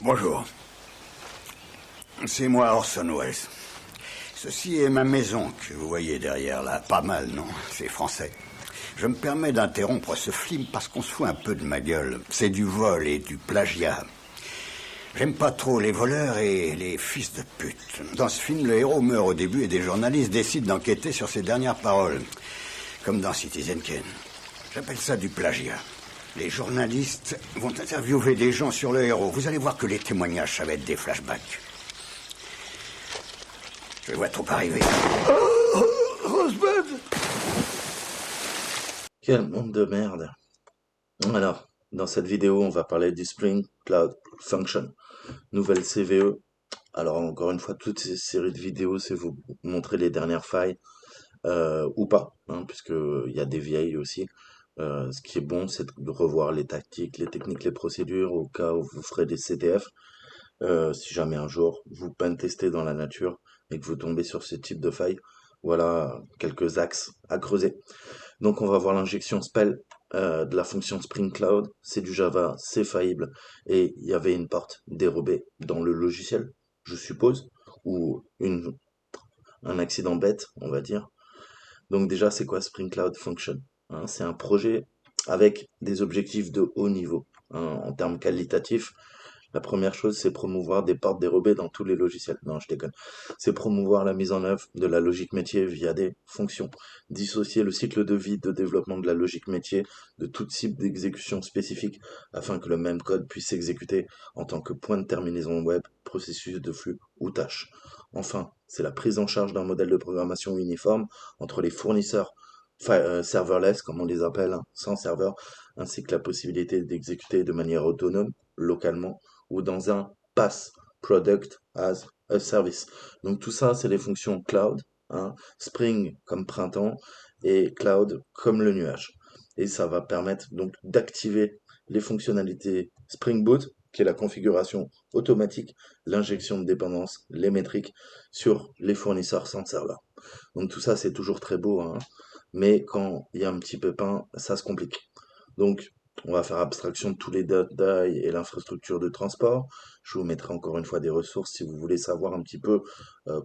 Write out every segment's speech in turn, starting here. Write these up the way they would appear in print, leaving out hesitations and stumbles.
Bonjour. C'est moi Orson Welles. Ceci est ma maison que vous voyez derrière là. Pas mal, non? C'est français. Je me permets d'interrompre ce film parce qu'on se fout un peu de ma gueule. C'est du vol et du plagiat. J'aime pas trop les voleurs et les fils de pute. Dans ce film, le héros meurt au début et des journalistes décident d'enquêter sur ses dernières paroles. Comme dans Citizen Kane. J'appelle ça du plagiat. Les journalistes vont interviewer des gens sur le héros. Vous allez voir que les témoignages, ça va être des flashbacks. Je vois trop arriver. Rosebud! Quel monde de merde. Alors, dans cette vidéo, on va parler du Spring Cloud Function, nouvelle CVE. Alors, encore une fois, toutes ces séries de vidéos, c'est vous montrer les dernières failles, ou pas, hein, puisqu'il y a des vieilles aussi. Ce qui est bon, c'est de revoir les tactiques, les techniques, les procédures, au cas où vous ferez des CTF. Si jamais un jour vous pentestez dans la nature et que vous tombez sur ce type de faille, voilà quelques axes à creuser. Donc on va voir l'injection spell de la fonction Spring Cloud, c'est du Java, c'est faillible, et il y avait une porte dérobée dans le logiciel, je suppose, ou un accident bête, on va dire. Donc déjà, c'est quoi Spring Cloud Function? Hein, c'est un projet avec des objectifs de haut niveau. Hein, en termes qualitatifs, la première chose, c'est promouvoir des portes dérobées dans tous les logiciels. Non, je déconne. C'est promouvoir la mise en œuvre de la logique métier via des fonctions. Dissocier le cycle de vie de développement de la logique métier de tout type d'exécution spécifique afin que le même code puisse s'exécuter en tant que point de terminaison web, processus de flux ou tâche. Enfin, c'est la prise en charge d'un modèle de programmation uniforme entre les fournisseurs serverless, comme on les appelle, hein, sans serveur, ainsi que la possibilité d'exécuter de manière autonome, localement, ou dans un PaaS, Product as a Service. Donc tout ça, c'est les fonctions cloud, hein, Spring comme printemps et cloud comme le nuage. Et ça va permettre donc d'activer les fonctionnalités Spring Boot, qui est la configuration automatique, l'injection de dépendance, les métriques sur les fournisseurs sans serveur. Donc tout ça, c'est toujours très beau, hein, mais quand il y a un petit pépin, ça se complique. Donc, on va faire abstraction de tous les détails et l'infrastructure de transport. Je vous mettrai encore une fois des ressources si vous voulez savoir un petit peu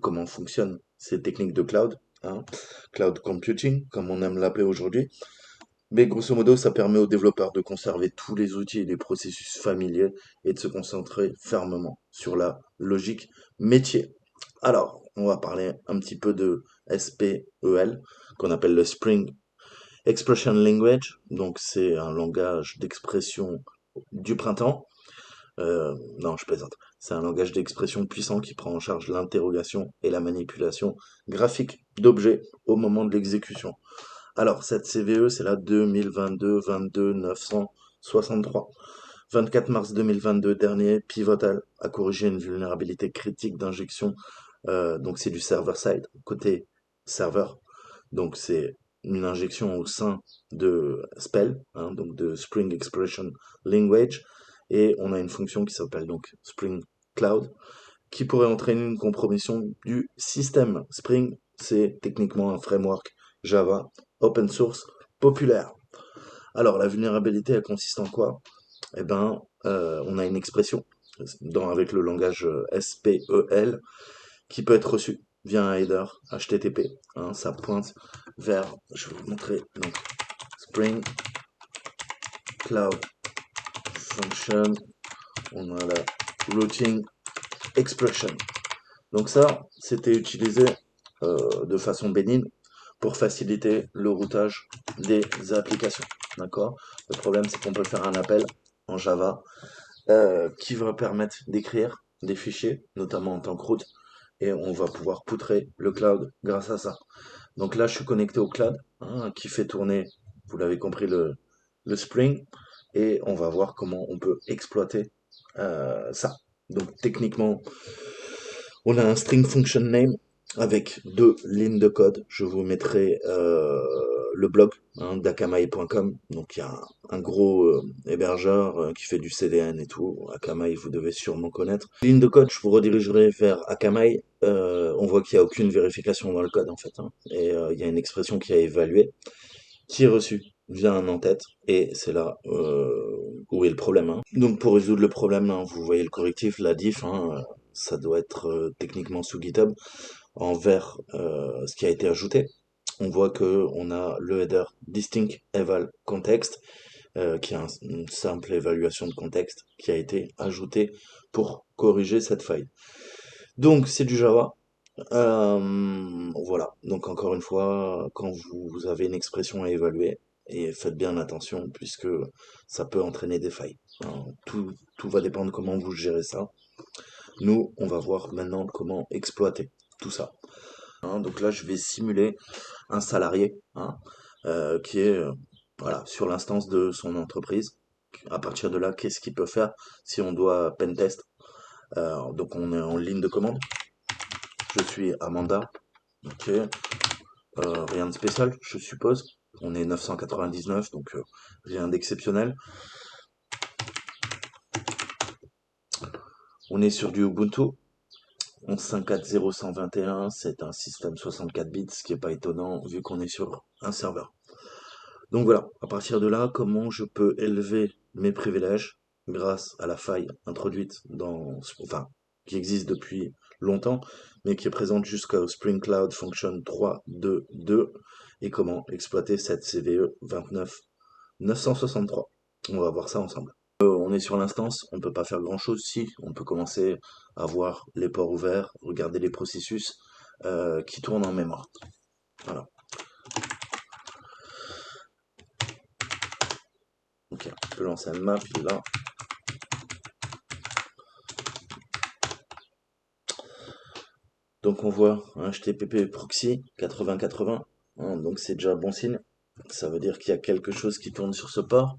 comment fonctionnent ces techniques de cloud, hein, cloud computing, comme on aime l'appeler aujourd'hui. Mais grosso modo, ça permet aux développeurs de conserver tous les outils et les processus familiers et de se concentrer fermement sur la logique métier. Alors, on va parler un petit peu de SPEL, qu'on appelle le Spring Expression Language, donc c'est un langage d'expression du printemps. Non, je plaisante. C'est un langage d'expression puissant qui prend en charge l'interrogation et la manipulation graphique d'objets au moment de l'exécution. Alors, cette CVE, c'est la 2022-22-963. 24 mars 2022 dernier, Pivotal a corrigé une vulnérabilité critique d'injection. Donc, c'est du server-side, côté serveur. Donc, c'est une injection au sein de Spell, hein, donc de Spring Expression Language. Et on a une fonction qui s'appelle donc Spring Cloud, qui pourrait entraîner une compromission du système. Spring, c'est techniquement un framework Java open source populaire. Alors, la vulnérabilité, elle consiste en quoi? Eh ben, on a une expression avec le langage SPEL qui peut être reçue via un header HTTP. Hein, ça pointe vers, je vais vous montrer, donc Spring Cloud Function. On a la routing expression. Donc ça, c'était utilisé de façon bénigne pour faciliter le routage des applications. D'accord? Le problème, c'est qu'on peut faire un appel en Java qui va permettre d'écrire des fichiers, notamment en tant que route, et on va pouvoir poutrer le cloud grâce à ça. Donc là, je suis connecté au cloud, hein, qui fait tourner, vous l'avez compris, le Spring, et on va voir comment on peut exploiter ça. Donc techniquement, on a un string function name avec 2 lignes de code. Je vous mettrai le blog, hein, d'akamai.com. Donc il y a un gros hébergeur qui fait du CDN et tout. Akamai, vous devez sûrement connaître. Ligne de code, je vous redirigerai vers Akamai. On voit qu'il n'y a aucune vérification dans le code en fait, hein. Et il y a une expression qui a évalué, qui est reçue vient un en-tête, et c'est là où est le problème, hein. Donc pour résoudre le problème, hein, vous voyez le correctif, la diff, hein, ça doit être techniquement sous GitHub, envers ce qui a été ajouté. On voit que on a le header distinct eval context, qui est une simple évaluation de contexte qui a été ajoutée pour corriger cette faille. Donc c'est du Java. Voilà. Donc encore une fois, quand vous avez une expression à évaluer, et faites bien attention puisque ça peut entraîner des failles, hein. Tout va dépendre comment vous gérez ça. Nous, on va voir maintenant comment exploiter tout ça, hein. Donc là, je vais simuler un salarié, hein, qui est voilà, sur l'instance de son entreprise. À partir de là, qu'est-ce qu'il peut faire si on doit pentest? Donc on est en ligne de commande. Je suis Amanda. Ok. Rien de spécial, je suppose. On est 999, donc rien d'exceptionnel. On est sur du Ubuntu. 11.5.4.0.121, c'est un système 64 bits, ce qui n'est pas étonnant vu qu'on est sur un serveur. Donc voilà, à partir de là, comment je peux élever mes privilèges grâce à la faille introduite enfin, qui existe depuis longtemps, mais qui est présente jusqu'au Spring Cloud Function 3.2.2, et comment exploiter cette CVE 29963. On va voir ça ensemble. On est sur l'instance, on peut pas faire grand chose. Si, on peut commencer à voir les ports ouverts, regarder les processus qui tournent en mémoire. Voilà. Ok, je peux lancer un map là. Donc on voit un HTTP proxy 8080, hein, donc c'est déjà bon signe. Ça veut dire qu'il y a quelque chose qui tourne sur ce port.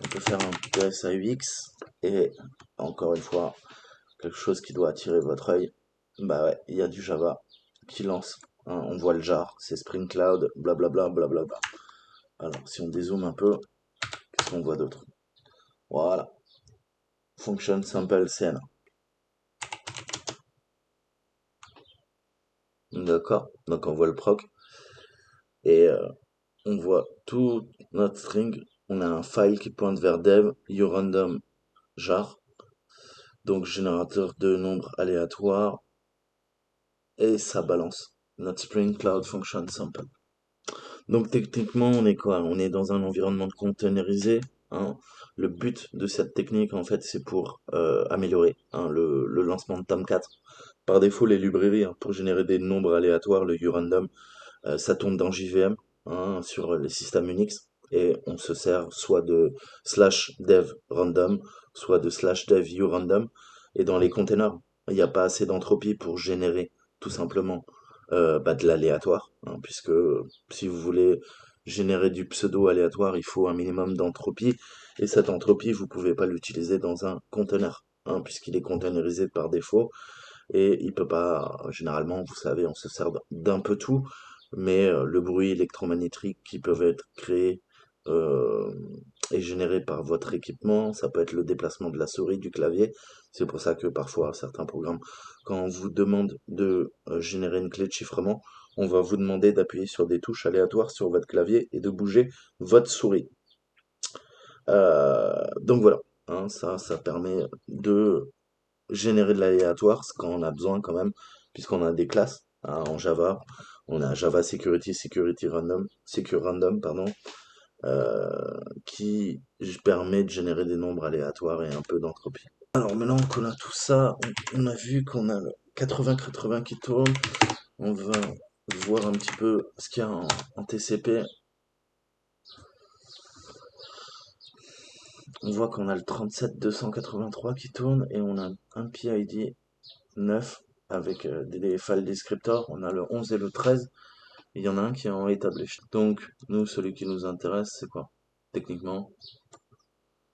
On peut faire un PSAUX, et encore une fois, quelque chose qui doit attirer votre œil. Bah ouais, il y a du Java qui lance, hein. On voit le jar, c'est Spring Cloud, blablabla, blablabla. Alors, si on dézoome un peu, qu'est-ce qu'on voit d'autre? Voilà, function sample CN. D'accord, donc on voit le proc, et on voit tout notre string. On a un file qui pointe vers dev, urandom jar, donc générateur de nombres aléatoires, et ça balance notre Spring Cloud Function Sample. Donc techniquement, on est quoi? On est dans un environnement containerisé, hein. Le but de cette technique, en fait, c'est pour améliorer, hein, le lancement de Tomcat. Par défaut, les librairies, hein, pour générer des nombres aléatoires, le urandom, ça tourne dans JVM, hein, sur les systèmes Unix, et on se sert soit de slash dev random, soit de slash dev urandom. Et dans les containers, il n'y a pas assez d'entropie pour générer tout simplement de l'aléatoire, hein, puisque si vous voulez générer du pseudo aléatoire, il faut un minimum d'entropie, et cette entropie, vous pouvez pas l'utiliser dans un container, hein, puisqu'il est containerisé par défaut, et il peut pas, généralement, vous savez, on se sert d'un peu tout, mais le bruit électromagnétique qui peut être créé euh, et généré par votre équipement, ça peut être le déplacement de la souris, du clavier. C'est pour ça que parfois certains programmes, quand on vous demande de générer une clé de chiffrement, on va vous demander d'appuyer sur des touches aléatoires sur votre clavier et de bouger votre souris. Donc voilà, hein, ça permet de générer de l'aléatoire quand on a besoin quand même, puisqu'on a des classes, hein, en Java. On a Java Security, Security Random, Secure Random, pardon, qui permet de générer des nombres aléatoires et un peu d'entropie. Alors maintenant qu'on a tout ça, on a vu qu'on a le 80-80 qui tourne. On va voir un petit peu ce qu'il y a en TCP. On voit qu'on a le 37-283 qui tourne, et on a un PID 9 avec des file descriptors. On a le 11 et le 13. Il y en a un qui est en established. Donc, nous, celui qui nous intéresse, c'est quoi? Techniquement,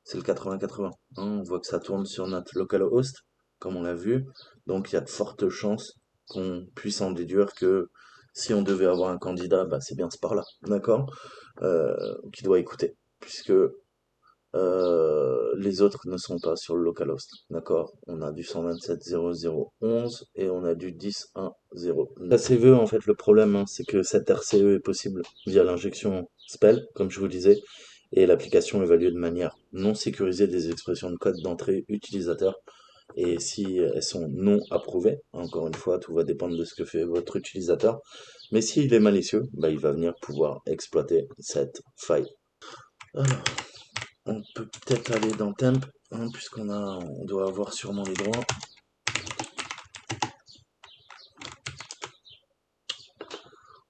c'est le 80-80, hein. On voit que ça tourne sur notre localhost, comme on l'a vu. Donc, il y a de fortes chances qu'on puisse en déduire que si on devait avoir un candidat, bah, c'est bien ce par-là, d'accord? Qui doit écouter. Puisque Les autres ne sont pas sur le localhost, d'accord? On a du 127.0.0.11 et on a du 10.1.0. La CVE, en fait, le problème, hein, c'est que cette RCE est possible via l'injection Spell, comme je vous disais, et l'application évalue de manière non sécurisée des expressions de code d'entrée utilisateur. Et si elles sont non approuvées, encore une fois, tout va dépendre de ce que fait votre utilisateur. Mais s'il est malicieux, bah, il va venir pouvoir exploiter cette faille. Alors, on peut peut-être aller dans Temp, hein, on doit avoir sûrement les droits.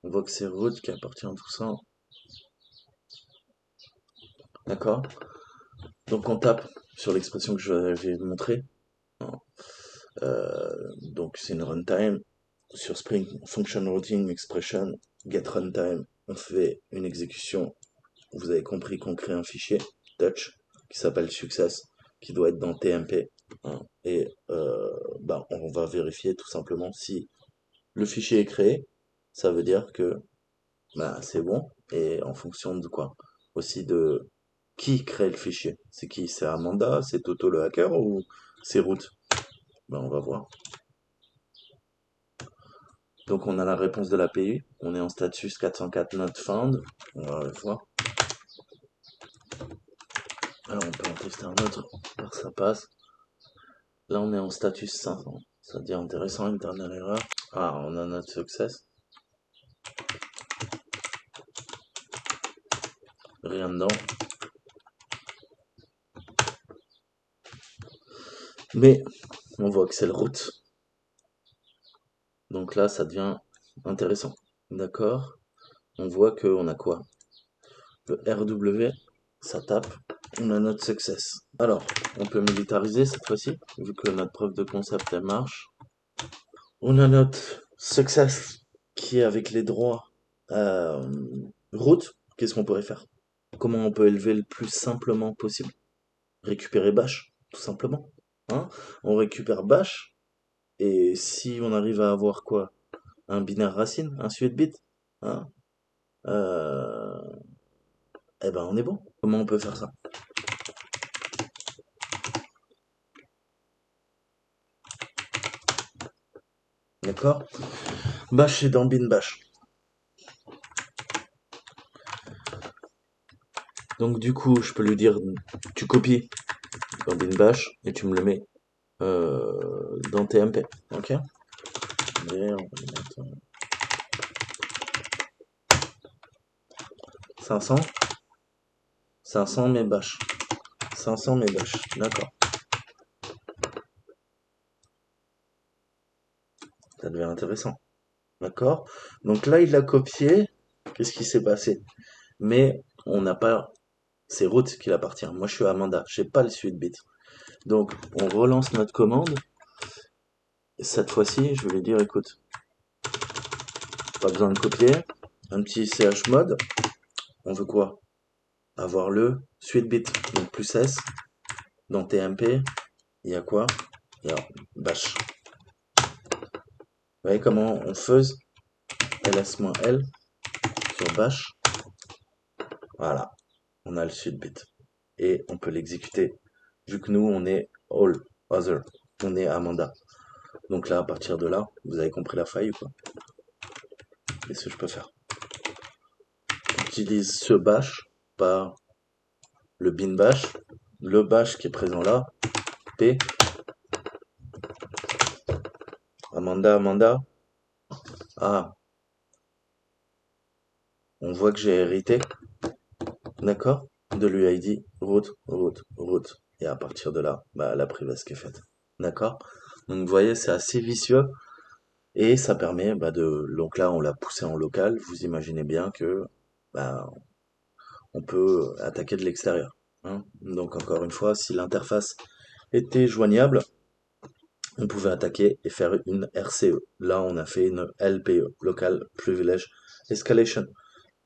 On voit que c'est root qui appartient à tout ça. D'accord? Donc on tape sur l'expression que je vais montrer. Donc c'est une runtime. Sur Spring Function Routing Expression Get Runtime, on fait une exécution. Vous avez compris qu'on crée un fichier touch qui s'appelle success, qui doit être dans TMP. Hein, et bah, on va vérifier tout simplement si le fichier est créé. Ça veut dire que bah, c'est bon. Et en fonction de quoi? Aussi de qui crée le fichier. C'est qui? C'est Amanda? C'est Toto le hacker? Ou c'est Root? Ben, on va voir. Donc on a la réponse de l'API. On est en status 404 not found. On va voir. Alors on peut en tester un autre. Alors ça passe. Là on est en status 500. Ça devient intéressant, une dernière erreur. Ah, on a notre success. Rien dedans. Mais on voit que c'est le root. Donc là, ça devient intéressant. D'accord? On voit qu'on a quoi? Le RW, ça tape. On a notre success. Alors, on peut militariser cette fois-ci, vu que notre preuve de concept, elle marche. On a notre success qui est avec les droits root. Qu'est-ce qu'on pourrait faire? Comment on peut élever le plus simplement possible? Récupérer bash, tout simplement. Hein? On récupère bash, et si on arrive à avoir quoi? Un binaire racine, un suite bit, hein? Eh ben on est bon. Comment on peut faire ça? D'accord? Bash est dans bin bash. Donc du coup, je peux lui dire, tu copies dans bin bash et tu me le mets dans TMP. Ok? Et on va mettre 500. 500 mais bash. 500 mais bash. D'accord. Ça devient intéressant. D'accord? Donc là, il l'a copié. Qu'est-ce qui s'est passé? Mais on n'a pas. C'est root qui appartient. Moi, je suis Amanda. J'ai pas le suite bit. Donc, on relance notre commande. Et cette fois-ci, je vais lui dire, écoute, pas besoin de copier. Un petit chmod. On veut quoi? Avoir le suite bit. Donc, plus S. Dans TMP, il y a quoi? Il y a bash. Vous voyez comment on faisait ls-l sur bash. Voilà. On a le suite bit. Et on peut l'exécuter. Vu que nous, on est all other. On est Amanda. Donc là, à partir de là, vous avez compris la faille ou quoi? Qu'est-ce que je peux faire? J'utilise ce bash, pas le bin bash. Le bash qui est présent là, P. Amanda. Ah, on voit que j'ai hérité, d'accord? De l'UID, route. Et à partir de là, bah, la privesse qui est faite. D'accord? Donc vous voyez, c'est assez vicieux. Et ça permet bah, de. Donc là, on l'a poussé en local. Vous imaginez bien que bah, on peut attaquer de l'extérieur. Hein. Donc encore une fois, si l'interface était joignable, on pouvait attaquer et faire une RCE. Là, on a fait une LPE, Local Privilege Escalation.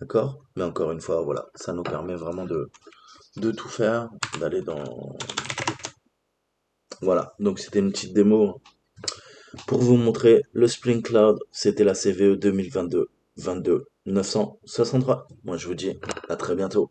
D'accord? Mais encore une fois, voilà, ça nous permet vraiment de tout faire, d'aller dans. Voilà, donc c'était une petite démo pour vous montrer le Spring Cloud. C'était la CVE 2022 22 963. Moi, je vous dis à très bientôt.